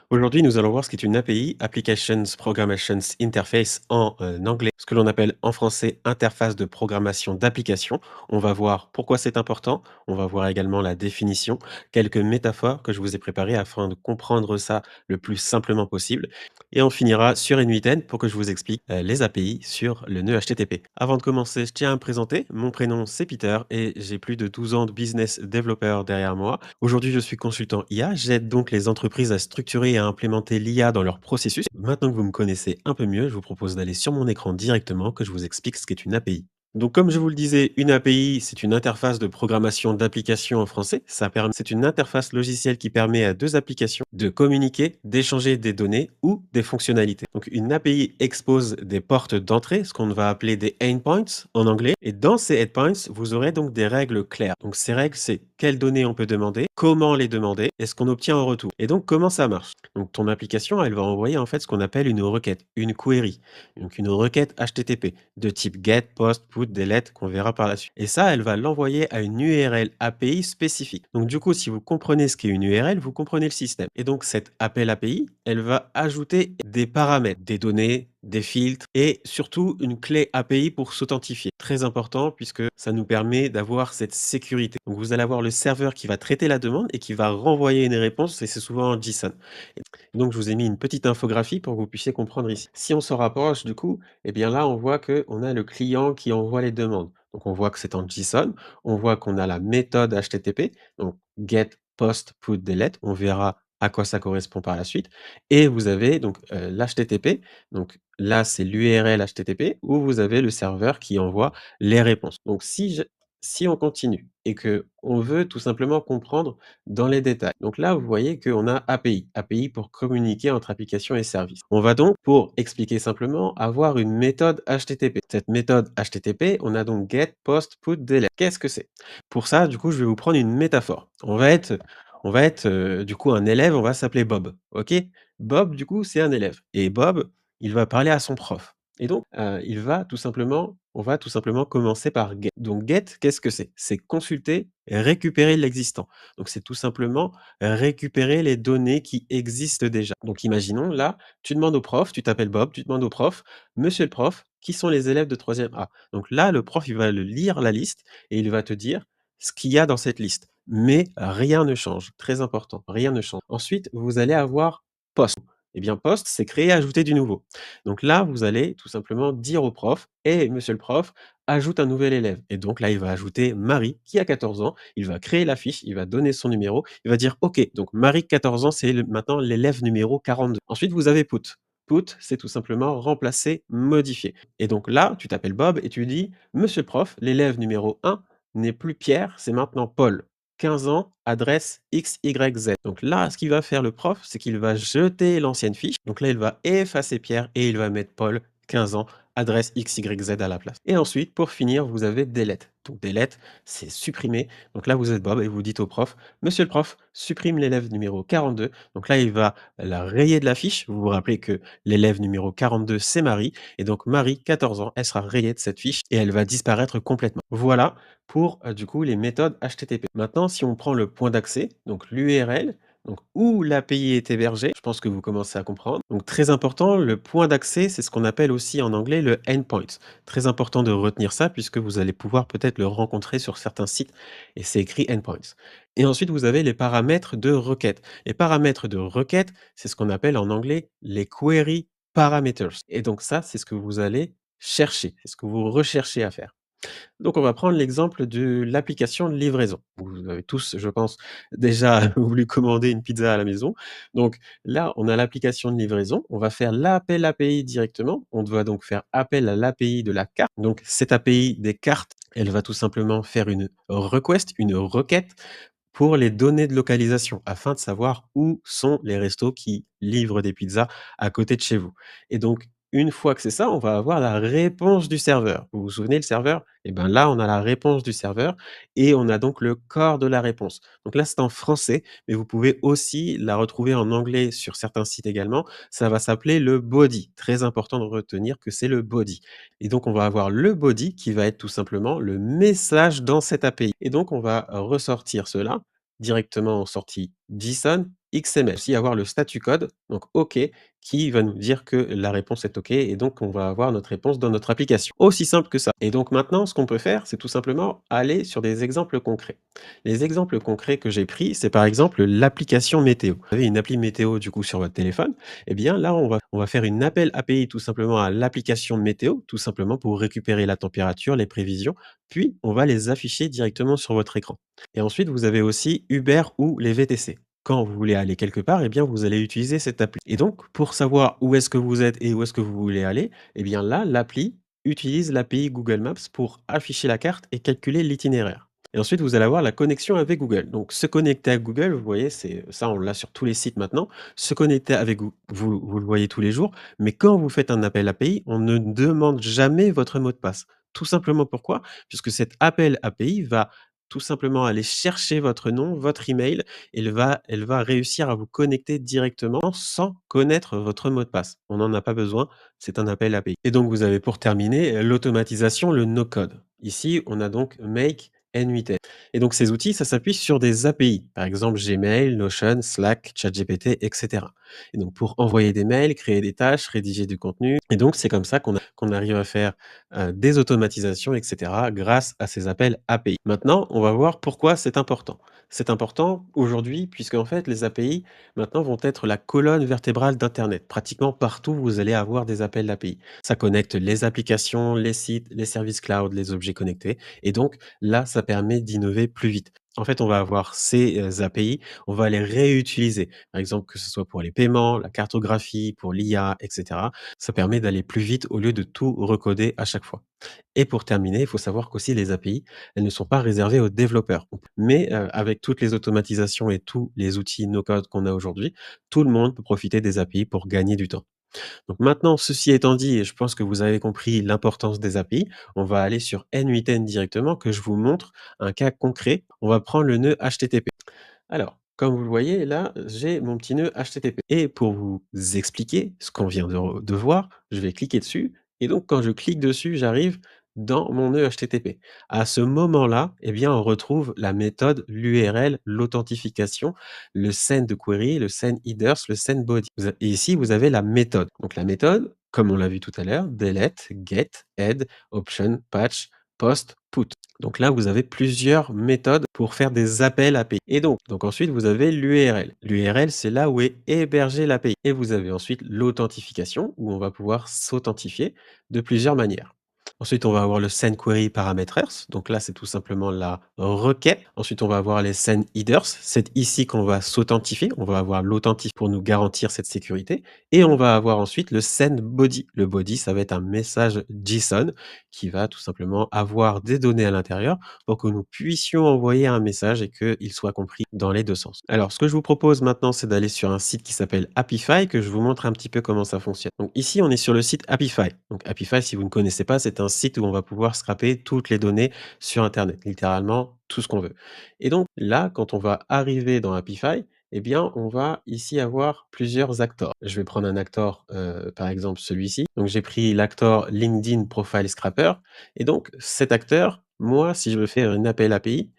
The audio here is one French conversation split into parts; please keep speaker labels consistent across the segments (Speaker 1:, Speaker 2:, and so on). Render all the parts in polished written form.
Speaker 1: Aujourd'hui, nous allons voir ce qu'est une API, Applications Programmation Interface en anglais, ce que l'on appelle en français interface de programmation d'application. On va voir pourquoi c'est important, on va voir également la définition, quelques métaphores que je vous ai préparées afin de comprendre ça le plus simplement possible. Et on finira sur une huitaine pour que je vous explique les API sur le nœud HTTP. Avant de commencer, je tiens à me présenter. Mon prénom, c'est Peter et j'ai plus de 12 ans de business developer derrière moi. Aujourd'hui, je suis consultant IA. J'aide donc les entreprises à structurer et à implémenter l'IA dans leur processus. Maintenant que vous me connaissez un peu mieux, je vous propose d'aller sur mon écran directement, que je vous explique ce qu'est une API. Donc, comme je vous le disais, une API, c'est une interface de programmation d'application en français. C'est une interface logicielle qui permet à deux applications de communiquer, d'échanger des données ou des fonctionnalités. Donc, une API expose des portes d'entrée, ce qu'on va appeler des endpoints en anglais. Et dans ces endpoints, vous aurez donc des règles claires. Donc, ces règles, c'est quelles données on peut demander, comment les demander et ce qu'on obtient en retour. Et donc, comment ça marche? Donc, ton application, elle va envoyer en fait ce qu'on appelle une requête, une query, donc une requête HTTP de type get, post, put, delete qu'on verra par la suite. Et ça, elle va l'envoyer à une URL API spécifique. Donc, du coup, si vous comprenez ce qu'est une URL, vous comprenez le système. Et donc, cette appel API, elle va ajouter des paramètres, des données, des filtres et surtout une clé API pour s'authentifier. Très important puisque ça nous permet d'avoir cette sécurité. Donc, vous allez avoir le serveur qui va traiter la demande et qui va renvoyer une réponse et c'est souvent en JSON. Et donc, je vous ai mis une petite infographie pour que vous puissiez comprendre ici. Si on se rapproche du coup, eh bien là, on voit qu'on a le client qui envoie les demandes. Donc, on voit que c'est en JSON, on voit qu'on a la méthode HTTP, donc get, post, put, delete. On verra à quoi ça correspond par la suite. Et vous avez donc l'HTTP. Donc là, c'est l'URL HTTP où vous avez le serveur qui envoie les réponses. Donc, si on continue et que on veut tout simplement comprendre dans les détails. Donc là, vous voyez qu'on a API, API pour communiquer entre applications et services. On va donc, pour expliquer simplement, avoir une méthode HTTP. Cette méthode HTTP, on a donc get, post, put, delete. Qu'est-ce que c'est? Pour ça, du coup, je vais vous prendre une métaphore. On va être du coup un élève, on va s'appeler Bob. OK? Bob, du coup, c'est un élève. Et Bob, il va parler à son prof. Et donc, on va tout simplement commencer par get. Donc get, qu'est-ce que c'est? C'est consulter et récupérer l'existant. Donc c'est tout simplement récupérer les données qui existent déjà. Donc imaginons là, tu demandes au prof, tu t'appelles Bob, tu demandes au prof: «Monsieur le prof, qui sont les élèves de troisième A?» Donc là, le prof, il va le lire la liste et il va te dire ce qu'il y a dans cette liste. Mais rien ne change, très important, rien ne change. Ensuite, vous allez avoir post. Eh bien post, c'est créer, ajouter du nouveau. Donc là, vous allez tout simplement dire au prof: «Eh monsieur le prof, ajoute un nouvel élève» et donc là, il va ajouter Marie qui a 14 ans, il va créer la fiche, il va donner son numéro, il va dire: «OK, donc Marie 14 ans, c'est maintenant l'élève numéro 42». Ensuite, vous avez put. Put, c'est tout simplement remplacer, modifier et donc là, tu t'appelles Bob et tu dis: «Monsieur le prof, l'élève numéro 1 n'est plus Pierre, c'est maintenant Paul. 15 ans, adresse XYZ». Donc là, ce qu'il va faire le prof, c'est qu'il va jeter l'ancienne fiche. Donc là, il va effacer Pierre et il va mettre Paul, 15 ans, adresse XYZ à la place. Et ensuite, pour finir, vous avez delete. Donc delete, c'est supprimer. Donc là, vous êtes Bob et vous dites au prof: «Monsieur le prof, supprime l'élève numéro 42». Donc là, il va la rayer de la fiche. Vous vous rappelez que l'élève numéro 42, c'est Marie. Et donc Marie, 14 ans, elle sera rayée de cette fiche et elle va disparaître complètement. Voilà pour du coup les méthodes HTTP. Maintenant, si on prend le point d'accès, donc l'URL, donc où l'API est hébergée, je pense que vous commencez à comprendre. Donc très important, le point d'accès, c'est ce qu'on appelle aussi en anglais le endpoint. Très important de retenir ça puisque vous allez pouvoir peut-être le rencontrer sur certains sites et c'est écrit endpoints. Et ensuite, vous avez les paramètres de requête. Les paramètres de requête, c'est ce qu'on appelle en anglais les query parameters. Et donc ça, c'est ce que vous allez chercher, c'est ce que vous recherchez à faire. Donc on va prendre l'exemple de l'application de livraison. Vous avez tous, je pense, déjà voulu commander une pizza à la maison. Donc là, on a l'application de livraison. On va faire l'appel API directement. On doit donc faire appel à l'API de la carte. Donc cette API des cartes, elle va tout simplement faire une request, une requête pour les données de localisation afin de savoir où sont les restos qui livrent des pizzas à côté de chez vous. Et donc une fois que c'est ça, on va avoir la réponse du serveur. Vous vous souvenez le serveur? Et ben là, on a la réponse du serveur et on a donc le corps de la réponse. Donc là, c'est en français, mais vous pouvez aussi la retrouver en anglais sur certains sites également. Ça va s'appeler le body. Très important de retenir que c'est le body. Et donc, on va avoir le body qui va être tout simplement le message dans cette API. Et donc, on va ressortir cela directement en sortie JSON, XML. Aussi avoir le statut code, donc OK, qui va nous dire que la réponse est OK et donc on va avoir notre réponse dans notre application. Aussi simple que ça. Et donc maintenant, ce qu'on peut faire, c'est tout simplement aller sur des exemples concrets. Les exemples concrets que j'ai pris, c'est par exemple l'application météo. Vous avez une appli météo du coup sur votre téléphone, eh bien là, on va faire une appel API tout simplement à l'application météo, tout simplement pour récupérer la température, les prévisions, puis on va les afficher directement sur votre écran. Et ensuite, vous avez aussi Uber ou les VTC. Quand vous voulez aller quelque part, eh bien, vous allez utiliser cette appli. Et donc, pour savoir où est-ce que vous êtes et où est-ce que vous voulez aller, eh bien là, l'appli utilise l'API Google Maps pour afficher la carte et calculer l'itinéraire. Et ensuite, vous allez avoir la connexion avec Google. Donc, se connecter à Google, vous voyez, c'est ça, on l'a sur tous les sites maintenant. Se connecter avec vous le voyez tous les jours. Mais quand vous faites un appel API, on ne demande jamais votre mot de passe. Tout simplement pourquoi? Puisque cet appel API va tout simplement aller chercher votre nom, votre email, et elle va réussir à vous connecter directement sans connaître votre mot de passe. On n'en a pas besoin, c'est un appel API. Et donc vous avez pour terminer, l'automatisation, le no code. Ici, on a donc Make N8N. Et donc ces outils, ça s'appuie sur des API, par exemple Gmail, Notion, Slack, ChatGPT, et cetera. Et donc pour envoyer des mails, créer des tâches, rédiger du contenu, et donc c'est comme ça qu'on arrive à faire des automatisations, et cetera, grâce à ces appels API. Maintenant, on va voir pourquoi c'est important. C'est important aujourd'hui puisque en fait les API maintenant vont être la colonne vertébrale d'internet. Pratiquement partout, vous allez avoir des appels API. Ça connecte les applications, les sites, les services cloud, les objets connectés et donc là, ça permet d'innover plus vite. En fait, on va avoir ces, API, on va les réutiliser. Par exemple, que ce soit pour les paiements, la cartographie, pour l'IA et cetera. Ça permet d'aller plus vite au lieu de tout recoder à chaque fois. Et pour terminer, il faut savoir qu'aussi les API, elles ne sont pas réservées aux développeurs. Mais, avec toutes les automatisations et tous les outils no code qu'on a aujourd'hui, tout le monde peut profiter des API pour gagner du temps. Donc maintenant, ceci étant dit et je pense que vous avez compris l'importance des API, on va aller sur N8N directement que je vous montre un cas concret. On va prendre le nœud HTTP. Alors, comme vous le voyez là, j'ai mon petit nœud HTTP et pour vous expliquer ce qu'on vient de voir, je vais cliquer dessus et donc quand je clique dessus, j'arrive dans mon nœud HTTP. À ce moment-là, eh bien, on retrouve la méthode, l'URL, l'authentification, le send query, le send headers, le send body. Et ici, vous avez la méthode. Donc la méthode, comme on l'a vu tout à l'heure, delete, get, add, option, patch, post, put. Donc là, vous avez plusieurs méthodes pour faire des appels API. Et donc ensuite, vous avez l'URL. L'URL, c'est là où est hébergée l'API. Et vous avez ensuite l'authentification, où on va pouvoir s'authentifier de plusieurs manières. Ensuite, on va avoir le send query parameters. Donc là, c'est tout simplement la requête. Ensuite, on va avoir les send headers. C'est ici qu'on va s'authentifier. On va avoir l'authentique pour nous garantir cette sécurité. Et on va avoir ensuite le send body. Le body, ça va être un message JSON qui va tout simplement avoir des données à l'intérieur pour que nous puissions envoyer un message et qu'il soit compris dans les 2 sens. Alors, ce que je vous propose maintenant, c'est d'aller sur un site qui s'appelle Happify, que je vous montre un petit peu comment ça fonctionne. Donc ici, on est sur le site Happify. Donc Happify, si vous ne connaissez pas, c'est un site où on va pouvoir scraper toutes les données sur internet, littéralement tout ce qu'on veut. Et donc là, quand on va arriver dans Happify, eh bien, on va ici avoir plusieurs actors. Je vais prendre un actor, par exemple celui-ci. Donc j'ai pris l'actor LinkedIn Profile Scraper et donc cet acteur, moi, si je veux faire une appel API,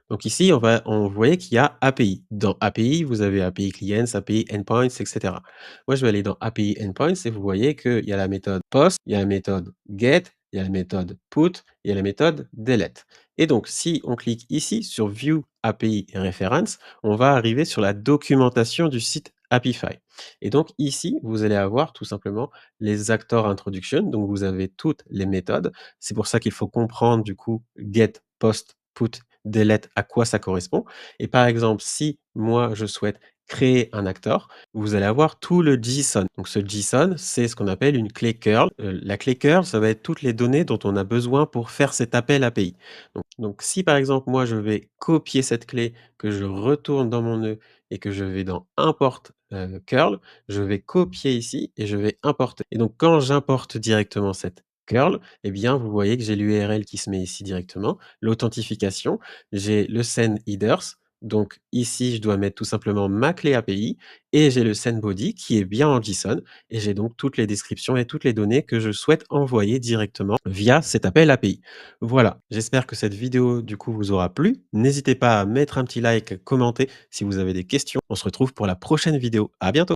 Speaker 1: donc ici, vous voyez qu'il y a API. Dans API, vous avez API clients, API endpoints, et cetera. Moi, je vais aller dans API endpoints et vous voyez qu'il y a la méthode post, il y a la méthode get, il y a la méthode put, il y a la méthode delete. Et donc, si on clique ici sur View API Reference, on va arriver sur la documentation du site Apify. Et donc ici, vous allez avoir tout simplement les actors introduction. Donc vous avez toutes les méthodes. C'est pour ça qu'il faut comprendre du coup get, post, put, delete, à quoi ça correspond. Et par exemple, si moi je souhaite créer un acteur, vous allez avoir tout le JSON. Donc ce JSON, c'est ce qu'on appelle une clé curl. La clé curl, ça va être toutes les données dont on a besoin pour faire cet appel API. Donc si par exemple, moi je vais copier cette clé, que je retourne dans mon nœud et que je vais dans import curl, je vais copier ici et je vais importer. Et donc quand j'importe directement cette curl, eh bien vous voyez que j'ai l'URL qui se met ici directement, l'authentification, j'ai le send headers, Donc ici, je dois mettre tout simplement ma clé API et j'ai le send-body qui est bien en JSON et j'ai donc toutes les descriptions et toutes les données que je souhaite envoyer directement via cet appel API. Voilà, j'espère que cette vidéo du coup vous aura plu. N'hésitez pas à mettre un petit like, commenter si vous avez des questions. On se retrouve pour la prochaine vidéo. À bientôt.